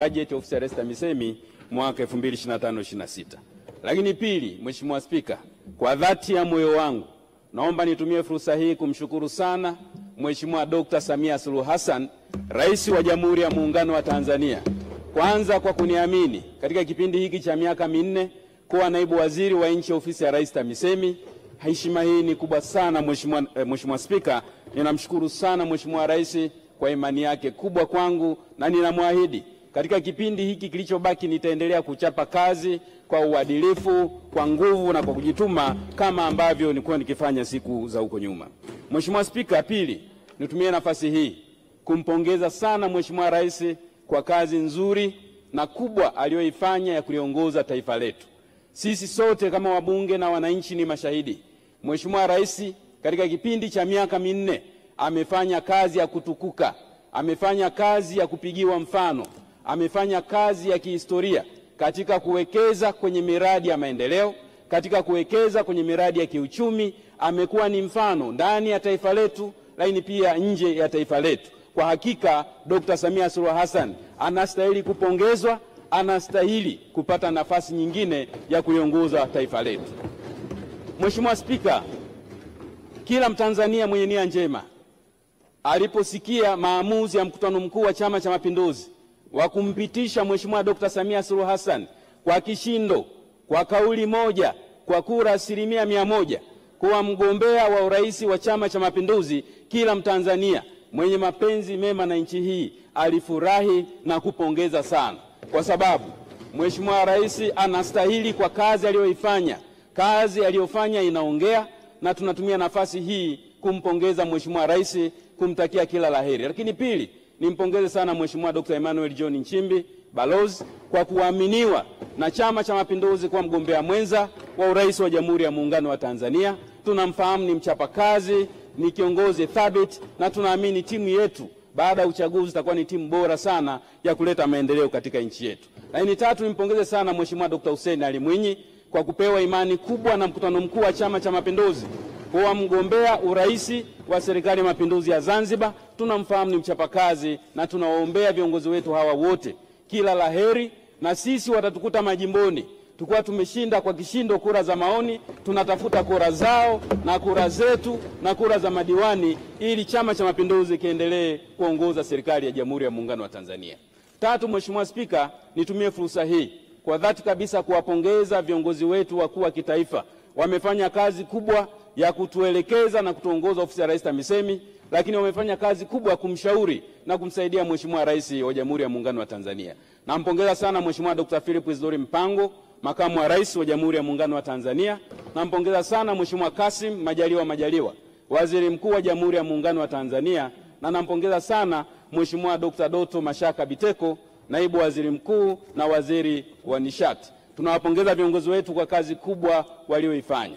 Bajeti ya ofisi ya Rais TAMISEMI mwaka 2025-26. Lakini pili, Mheshimiwa Spika, kwa dhati ya moyo wangu naomba nitumie fursa hii kumshukuru sana Mheshimiwa Dr. Samia Suluhu Hassan, Rais wa Jamhuri ya Muungano wa Tanzania, kwanza kwa kuniamini katika kipindi hiki cha miaka minne kuwa naibu waziri wa nchi ofisi ya Rais TAMISEMI. Heshima hii ni kubwa sana Mheshimiwa Spika. Ninamshukuru sana Mheshimiwa Rais kwa imani yake kubwa kwangu, na ninamwahidi katika kipindi hiki kilichobaki nitaendelea kuchapa kazi kwa uadilifu, kwa nguvu na kwa kujituma kama ambavyo nilikuwa nikifanya siku za huko nyuma. Mheshimiwa Spika, pili, nitumie nafasi hii kumpongeza sana Mheshimiwa Rais kwa kazi nzuri na kubwa aliyoifanya ya kuliongoza taifa letu. Sisi sote kama wabunge na wananchi ni mashahidi. Mheshimiwa Rais katika kipindi cha miaka minne amefanya kazi ya kutukuka, amefanya kazi ya kupigiwa mfano, amefanya kazi ya kihistoria katika kuwekeza kwenye miradi ya maendeleo, katika kuwekeza kwenye miradi ya kiuchumi. Amekuwa ni mfano ndani ya taifa letu, lakini pia nje ya taifa letu. Kwa hakika Dr. Samia Suluhu Hassan anastahili kupongezwa, anastahili kupata nafasi nyingine ya kuiongoza taifa letu. Mheshimiwa Spika, kila Mtanzania mwenye nia njema aliposikia maamuzi ya mkutano mkuu wa Chama cha Mapinduzi wa kumpitisha Mheshimiwa Dr. Samia Suluhu Hassan kwa kishindo, kwa kauli moja, kwa kura 100% kuwa mgombea wa urais wa Chama cha Mapinduzi, kila Mtanzania mwenye mapenzi mema na nchi hii alifurahi na kupongeza sana, kwa sababu Mheshimiwa Rais anastahili kwa kazi aliyoifanya. Kazi aliyofanya inaongea, na tunatumia nafasi hii kumpongeza Mheshimiwa Rais, kumtakia kila laheri. Lakini pili, nimpongeze sana Mheshimiwa Dr. Emmanuel John Nchimbi Balozi kwa kuaminiwa na Chama cha Mapinduzi kwa mgombea mwenza wa urais wa Jamhuri ya Muungano wa Tanzania. Tunamfahamu ni mchapakazi, ni kiongozi thabiti, na tunaamini timu yetu baada ya uchaguzi itakuwa ni timu bora sana ya kuleta maendeleo katika nchi yetu. Lakini tatu, nimpongeze sana Mheshimiwa Dr. Hussein Ali Mwinyi kwa kupewa imani kubwa na mkutano mkuu wa Chama cha Mapinduzi kuwa mgombea urais wa Serikali ya Mapinduzi ya Zanzibar. Tunamfahamu ni mchapakazi, na tunawaombea viongozi wetu hawa wote kila laheri, na sisi watatukuta majimboni tukua tumeshinda kwa kishindo kura za maoni. Tunatafuta kura zao na kura zetu na kura za madiwani ili Chama cha Mapinduzi kiendelee kuongoza serikali ya Jamhuri ya Muungano wa Tanzania. Tatu, Mheshimiwa Spika, nitumie fursa hii kwa dhati kabisa kuwapongeza viongozi wetu wakuu wa kitaifa. Wamefanya kazi kubwa ya kutuelekeza na kutuongoza ofisi ya Rais TAMISEMI, lakini wamefanya kazi kubwa ya kumshauri na kumsaidia Mheshimiwa Rais wa Jamhuri ya Muungano wa Tanzania. Nampongeza sana Mheshimiwa Dr. Philip Isdori Mpango, Makamu wa Rais wa Jamhuri ya Muungano wa Tanzania. Nampongeza sana Mheshimiwa Kassim Majaliwa, Waziri Mkuu wa Jamhuri ya Muungano wa Tanzania, na nampongeza sana Mheshimiwa Dr. Doto Mashaka Biteko, Naibu Waziri Mkuu na Waziri wa Nishati. Tunawapongeza viongozi wetu kwa kazi kubwa walioifanya.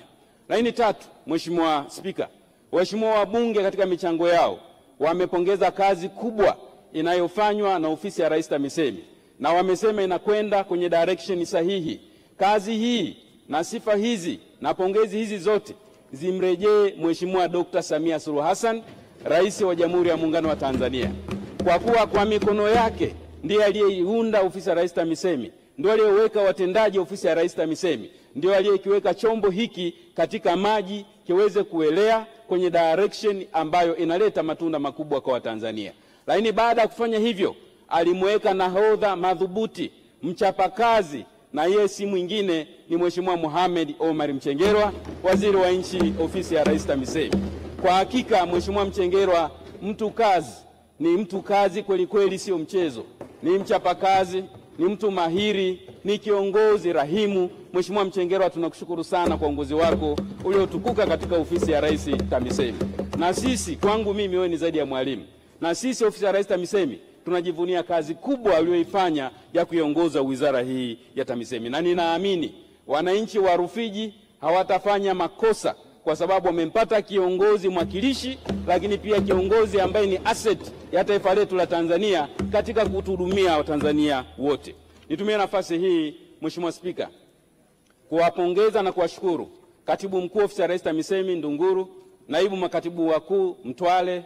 Lakini tatu, Mheshimiwa Spika, waheshimiwa wabunge katika michango yao wamepongeza kazi kubwa inayofanywa na ofisi ya Rais TAMISEMI, na wamesema inakwenda kwenye direction sahihi. Kazi hii na sifa hizi na pongezi hizi zote zimrejee Mheshimiwa Dr. Samia Suluhu Hassan, Rais wa Jamhuri ya Muungano wa Tanzania, kwa kuwa kwa mikono yake ndiye aliyeiunda ofisi ya Rais TAMISEMI, ndio aliyeweka watendaji ofisi ya Rais TAMISEMI, ndio aliyekiweka chombo hiki katika maji kiweze kuelea kwenye direction ambayo inaleta matunda makubwa kwa Watanzania. Lakini baada ya kufanya hivyo, alimweka nahodha madhubuti, mchapakazi, na yeye si mwingine ni Mheshimiwa Mohamed Omar Mchengerwa, Waziri wa Nchi ofisi ya Rais TAMISEMI. Kwa hakika Mheshimiwa Mchengerwa ni mtu kazi kweli kweli, sio mchezo. Ni mchapakazi, ni mtu mahiri, ni kiongozi rahimu. Mheshimiwa Mchengerwa, tunakushukuru sana kwa uongozi wako uliotukuka katika ofisi ya Rais TAMISEMI. Na sisi, kwangu mimi wewe ni zaidi ya mwalimu, na sisi ofisi ya Rais TAMISEMI tunajivunia kazi kubwa aliyoifanya ya kuiongoza wizara hii ya TAMISEMI, na ninaamini wananchi wa Rufiji hawatafanya makosa, kwa sababu wamempata kiongozi mwakilishi, lakini pia kiongozi ambaye ni asset ya taifa letu la Tanzania katika kutuhudumia Watanzania wote. Nitumie nafasi hii Mheshimiwa Spika kuwapongeza na kuwashukuru Katibu Mkuu ofisi ya Rais TAMISEMI Ndunguru, Naibu Makatibu Wakuu Mtwale,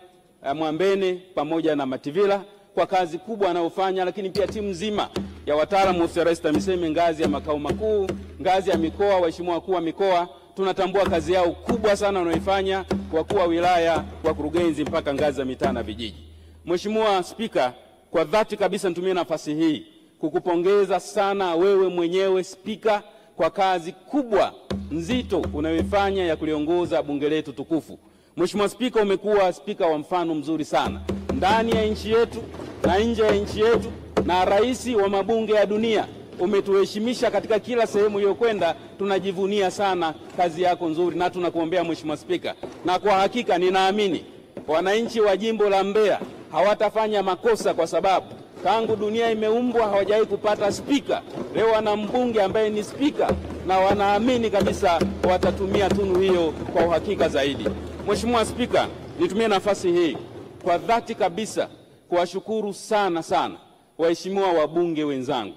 Mwambene pamoja na Mativila kwa kazi kubwa anayofanya, lakini pia timu nzima ya wataalamu ofisi ya Rais TAMISEMI ngazi ya makao makuu, ngazi ya mikoa, waheshimiwa wakuu wa mikoa, tunatambua kazi yao kubwa sana wanaoifanya, wakuu wa wilaya, wakurugenzi mpaka ngazi za mitaa na vijiji. Mheshimiwa Spika, kwa dhati kabisa nitumie nafasi hii kukupongeza sana wewe mwenyewe Spika kwa kazi kubwa nzito unayoifanya ya kuliongoza bunge letu tukufu. Mheshimiwa Spika, umekuwa spika wa mfano mzuri sana ndani ya nchi yetu na nje ya nchi yetu, na rais wa mabunge ya dunia. Umetuheshimisha katika kila sehemu uliyokwenda, tunajivunia sana kazi yako nzuri na tunakuombea Mheshimiwa Spika. Na kwa hakika ninaamini wananchi wa jimbo la Mbeya hawatafanya makosa, kwa sababu tangu dunia imeumbwa hawajawahi kupata spika. Leo wana mbunge ambaye ni spika, na wanaamini kabisa watatumia tunu hiyo kwa uhakika zaidi. Mheshimiwa Spika, nitumie nafasi hii kwa dhati kabisa kuwashukuru sana waheshimiwa wabunge wenzangu.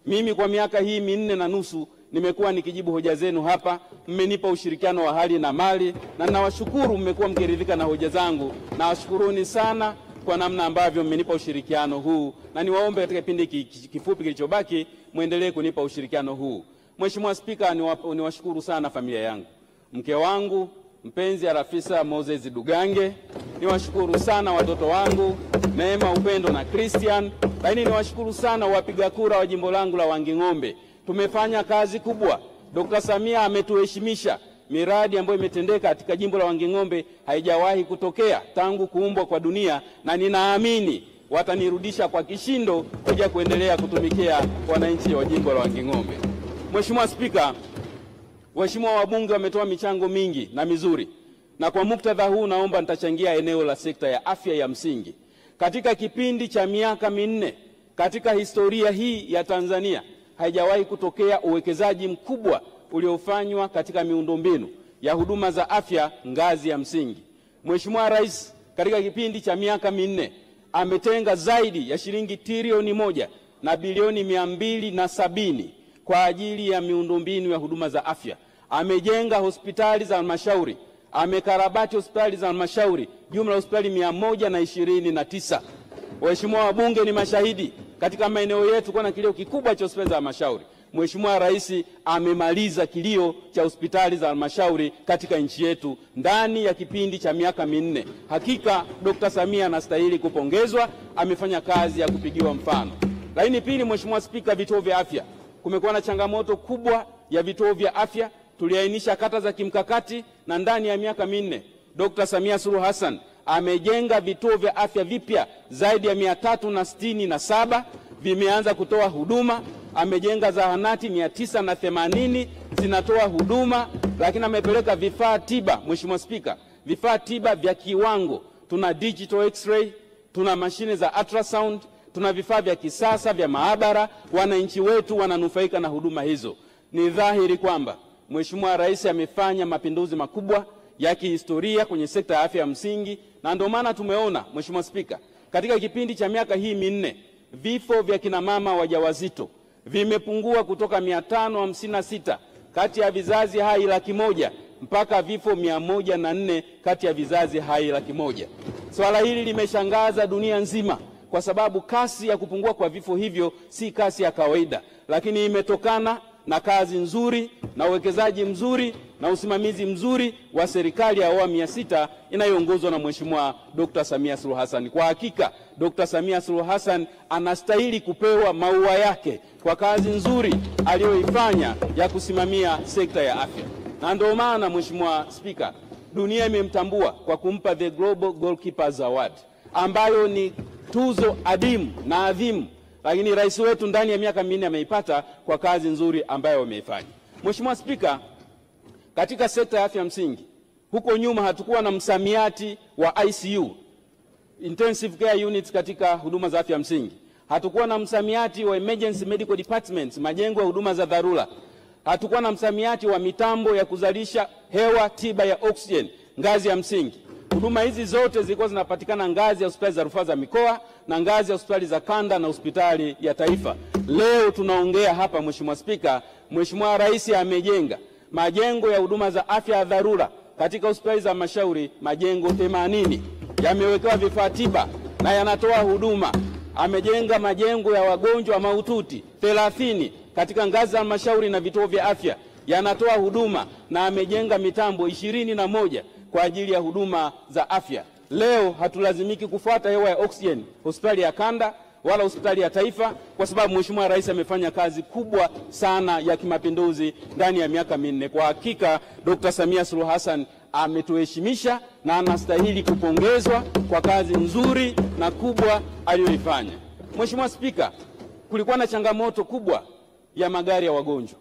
Mimi kwa miaka hii 4.5 nimekuwa nikijibu hoja zenu hapa, mmenipa ushirikiano wa hali na mali, na nawashukuru mmekuwa mkiridhika na hoja zangu. Nawashukuruni sana kwa namna ambavyo mmenipa ushirikiano huu, na niwaombe katika kipindi kifupi kilichobaki muendelee kunipa ushirikiano huu. Mheshimiwa Spika, niwashukuru sana familia yangu, mke wangu mpenzi Arafisa Moses Dugange, niwashukuru sana watoto wangu Neema, Upendo na Christian, lakini niwashukuru sana wapiga kura wa jimbo langu la Wanging'ombe. Tumefanya kazi kubwa. Dr. Samia ametuheshimisha. Miradi ambayo imetendeka katika jimbo la Wanging'ombe haijawahi kutokea tangu kuumbwa kwa dunia, na ninaamini watanirudisha kwa kishindo kuja kuendelea kutumikia wananchi wa jimbo la Wanging'ombe. Mheshimiwa Spika, waheshimiwa wabunge wametoa michango mingi na mizuri, na kwa muktadha huu naomba nitachangia eneo la sekta ya afya ya msingi. Katika kipindi cha miaka 4 katika historia hii ya Tanzania haijawahi kutokea uwekezaji mkubwa uliofanywa katika miundombinu ya huduma za afya ngazi ya msingi. Mheshimiwa Rais katika kipindi cha miaka 4 ametenga zaidi ya shilingi trilioni 1 na bilioni 270 kwa ajili ya miundombinu ya huduma za afya. Amejenga hospitali za halmashauri, amekarabati hospitali za halmashauri, jumla hospitali 129. Waheshimiwa wabunge ni mashahidi, katika maeneo yetu kuna kilio kikubwa cha hospitali za halmashauri. Mheshimiwa Rais amemaliza kilio cha hospitali za halmashauri katika nchi yetu ndani ya kipindi cha miaka 4. Hakika Dr. Samia anastahili kupongezwa, amefanya kazi ya kupigiwa mfano. Lakini pili, Mheshimiwa Spika, vituo vya afya. Kumekuwa na changamoto kubwa ya vituo vya afya. Tuliainisha kata za kimkakati, na ndani ya miaka 4 Dr. Samia Suluhu Hassan amejenga vituo vya afya vipya zaidi ya 367 vimeanza kutoa huduma. Amejenga zahanati 980 zinatoa huduma, lakini amepeleka vifaa tiba. Mheshimiwa Spika, vifaa tiba vya kiwango. Tuna digital x-ray, tuna mashine za ultrasound, tuna vifaa vya kisasa vya maabara. Wananchi wetu wananufaika na huduma hizo. Ni dhahiri kwamba Mheshimiwa Rais amefanya mapinduzi makubwa ya kihistoria kwenye sekta ya afya ya msingi, na ndio maana tumeona Mheshimiwa Spika, katika kipindi cha miaka hii 4 vifo vya kina mama wajawazito vimepungua kutoka 556 kati ya vizazi hai 100,000 mpaka vifo 104 kati ya vizazi hai 100,000. Swala hili limeshangaza dunia nzima, kwa sababu kasi ya kupungua kwa vifo hivyo si kasi ya kawaida, lakini imetokana na kazi nzuri na uwekezaji mzuri na usimamizi mzuri wa serikali ya awamu ya 6 inayoongozwa na Mheshimiwa Dr. Samia Suluhu Hassan. Kwa hakika Dr. Samia Suluhu Hassan anastahili kupewa maua yake kwa kazi nzuri aliyoifanya ya kusimamia sekta ya afya. Na ndio maana Mheshimiwa Spika, dunia imemtambua kwa kumpa the Global Goalkeepers Award, ambayo ni tuzo adimu na adhimu, lakini rais wetu ndani ya miaka 4 ameipata kwa kazi nzuri ambayo wameifanya. Mheshimiwa Spika, katika sekta ya afya msingi, huko nyuma hatukuwa na msamiati wa ICU, intensive care units, katika huduma za afya msingi. Hatukuwa na msamiati wa emergency medical departments, majengo ya huduma za dharura. Hatukuwa na msamiati wa mitambo ya kuzalisha hewa tiba ya oxygen ngazi ya msingi. Huduma hizi zote zilikuwa zinapatikana ngazi ya hospitali za rufaa za mikoa na ngazi ya hospitali za kanda na hospitali ya taifa. Leo tunaongea hapa Mheshimiwa Spika, Mheshimiwa Rais amejenga majengo ya huduma za afya ya dharura katika hospitali za halmashauri, majengo 80 yamewekewa vifaa tiba na yanatoa huduma. amejenga majengo ya wagonjwa mahututi 30 katika ngazi za halmashauri na vituo vya afya yanatoa huduma, na amejenga mitambo 21 kwa ajili ya huduma za afya. Leo hatulazimiki kufuata hewa ya oksijeni hospitali ya kanda wala hospitali ya taifa, kwa sababu Mheshimiwa Rais amefanya kazi kubwa sana ya kimapinduzi ndani ya miaka minne. Kwa hakika Dr. Samia Suluhu Hassan ametuheshimisha na anastahili kupongezwa kwa kazi nzuri na kubwa aliyoifanya. Mheshimiwa Spika, kulikuwa na changamoto kubwa ya magari ya wagonjwa.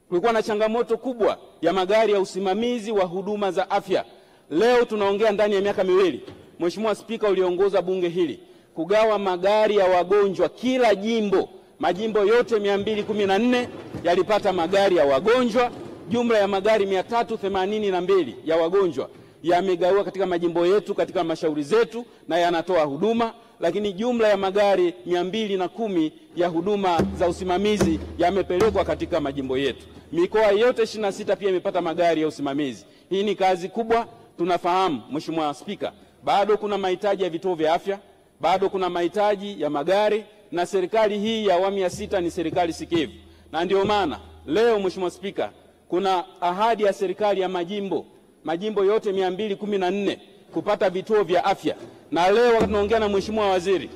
Kulikuwa na changamoto kubwa ya magari ya usimamizi wa huduma za afya. Leo tunaongea ndani ya miaka miwili, Mheshimiwa Spika, uliongoza bunge hili kugawa magari ya wagonjwa kila jimbo. Majimbo yote 214 yalipata magari ya wagonjwa. Jumla ya magari 382 ya wagonjwa yamegawiwa katika majimbo yetu, katika halmashauri zetu, na yanatoa huduma. Lakini jumla ya magari 210 ya huduma za usimamizi yamepelekwa katika majimbo yetu. Mikoa yote 26 pia imepata magari ya usimamizi. Hii ni kazi kubwa. Tunafahamu Mheshimiwa Spika, bado kuna mahitaji ya vituo vya afya, bado kuna mahitaji ya magari, na serikali hii ya awamu ya 6 ni serikali sikivu. Na ndio maana leo Mheshimiwa Spika, kuna ahadi ya serikali ya majimbo yote 214 kupata vituo vya afya. Na leo wakati tunaongea na Mheshimiwa Waziri,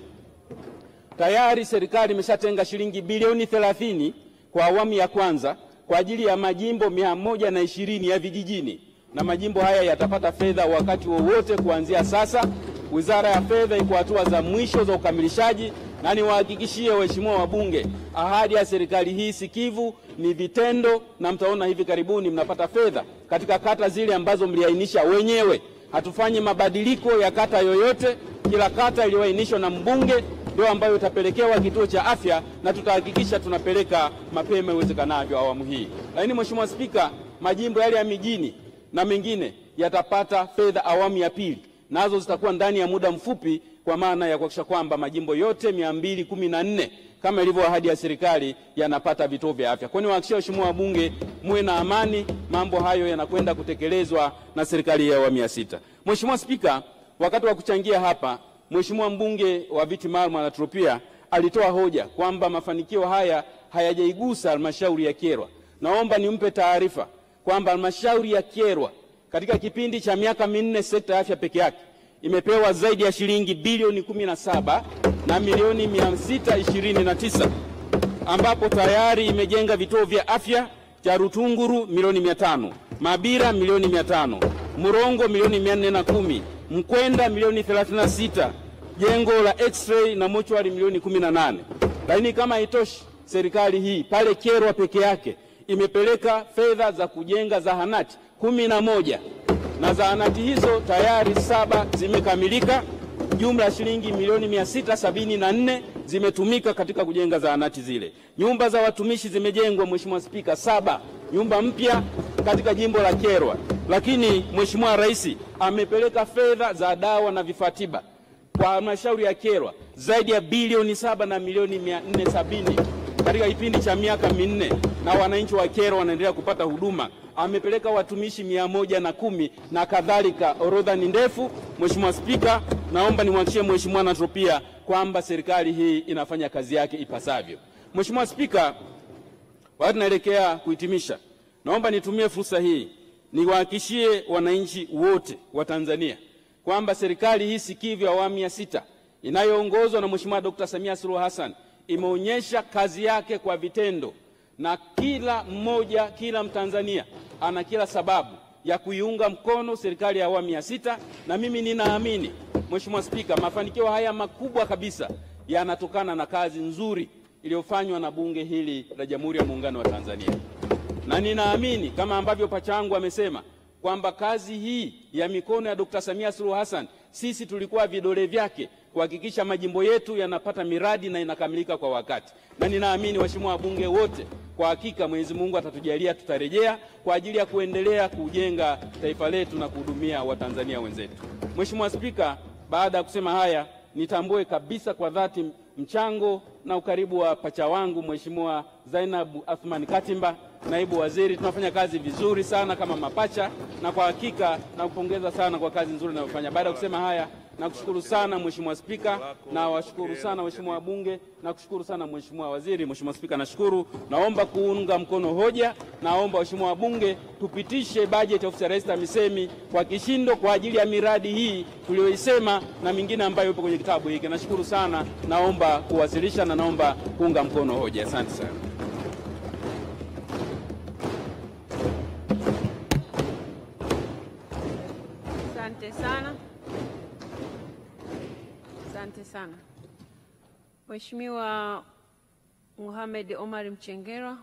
tayari serikali imeshatenga shilingi bilioni 30 kwa awamu ya kwanza kwa ajili ya majimbo 120 ya vijijini, na majimbo haya yatapata fedha wakati wowote kuanzia sasa. Wizara ya Fedha iko hatua za mwisho za ukamilishaji, na niwahakikishie waheshimiwa wabunge, ahadi ya serikali hii sikivu ni vitendo, na mtaona hivi karibuni mnapata fedha katika kata zile ambazo mliainisha wenyewe. Hatufanyi mabadiliko ya kata yoyote, kila kata iliyoainishwa na mbunge ndio ambayo itapelekewa kituo cha afya, na tutahakikisha tunapeleka mapema iwezekanavyo awamu hii. Lakini Mheshimiwa Spika, majimbo yale ya mijini na mengine yatapata fedha awamu ya pili, nazo zitakuwa ndani ya muda mfupi, kwa maana ya kuhakikisha kwamba majimbo yote 214 kama ilivyo ahadi ya serikali yanapata vituo vya afya. Kwani wahakikishia waheshimiwa wabunge muwe na amani, mambo hayo yanakwenda kutekelezwa na serikali ya awamu ya 6. Mheshimiwa Spika, wakati wa kuchangia hapa, Mheshimiwa mbunge wa viti maalum Anatropia alitoa hoja kwamba mafanikio haya hayajaigusa halmashauri ya Kyerwa. Naomba nimpe taarifa kwamba halmashauri ya Kyerwa katika kipindi cha miaka minne sekta ya afya peke yake imepewa zaidi ya shilingi bilioni 17 na milioni 629, ambapo tayari imejenga vituo vya afya cha Rutunguru milioni 500, Mabira milioni 500, Murongo milioni 410, Mkwenda milioni 36, jengo la x-ray na mochwari milioni 18. Lakini kama haitoshi, serikali hii pale Kyerwa peke yake imepeleka fedha za kujenga zahanati 11, na zahanati hizo tayari 7 zimekamilika. Jumla ya shilingi milioni 674 zimetumika katika kujenga zahanati zile. Nyumba za watumishi zimejengwa, Mheshimiwa Spika, 7 nyumba mpya katika jimbo la Kyerwa. Lakini Mheshimiwa Rais amepeleka fedha za dawa na vifaa tiba kwa halmashauri ya Kyerwa zaidi ya bilioni 7 na milioni 470 katika kipindi cha miaka minne, na wananchi wa Kyerwa wanaendelea kupata huduma. Amepeleka watumishi 110 na kadhalika. Orodha ni ndefu. Mheshimiwa Spika, naomba nimhakikishie Mheshimiwa Anatropia kwamba serikali hii inafanya kazi yake ipasavyo. Mheshimiwa Spika, wakati naelekea kuhitimisha, naomba nitumie fursa hii niwahakikishie wananchi wote wa Tanzania kwamba serikali hii sikivu ya awamu ya 6 inayoongozwa na Mheshimiwa Dr. Samia Suluhu Hassan imeonyesha kazi yake kwa vitendo, na kila mmoja, kila Mtanzania ana kila sababu ya kuiunga mkono serikali ya awamu ya 6, na mimi ninaamini Mheshimiwa Spika, mafanikio haya makubwa kabisa yanatokana na kazi nzuri iliyofanywa na bunge hili la Jamhuri ya Muungano wa Tanzania. Na ninaamini kama ambavyo Pachangu amesema kwamba kazi hii ya mikono ya Dr. Samia Suluhu Hassan, sisi tulikuwa vidole vyake kuhakikisha majimbo yetu yanapata miradi na inakamilika kwa wakati. Na ninaamini waheshimiwa wabunge wote, kwa hakika Mwenyezi Mungu atatujalia, tutarejea kwa ajili ya kuendelea kujenga taifa letu na kuhudumia Watanzania wenzetu. Mheshimiwa Spika, baada ya kusema haya, nitambue kabisa kwa dhati mchango na ukaribu wa pacha wangu Mheshimiwa Zainabu Athman Katimba, naibu waziri. Tunafanya kazi vizuri sana kama mapacha, na kwa hakika nakupongeza sana kwa kazi nzuri unayofanya. Baada ya kusema haya, Nakushukuru sana Mheshimiwa Spika, na washukuru sana Mheshimiwa wabunge, na kushukuru sana Mheshimiwa Waziri. Mheshimiwa Spika, nashukuru. Naomba kuunga mkono hoja. Naomba Mheshimiwa wabunge tupitishe bajeti ya ofisi ya Rais TAMISEMI kwa kishindo kwa ajili ya miradi hii tuliyoisema na mingine ambayo ipo kwenye kitabu hiki. Nashukuru sana. Naomba kuwasilisha na naomba kuunga mkono hoja. Asante sana. Asante sana. Asante sana. Mheshimiwa Mohamed Omar Mchengerwa.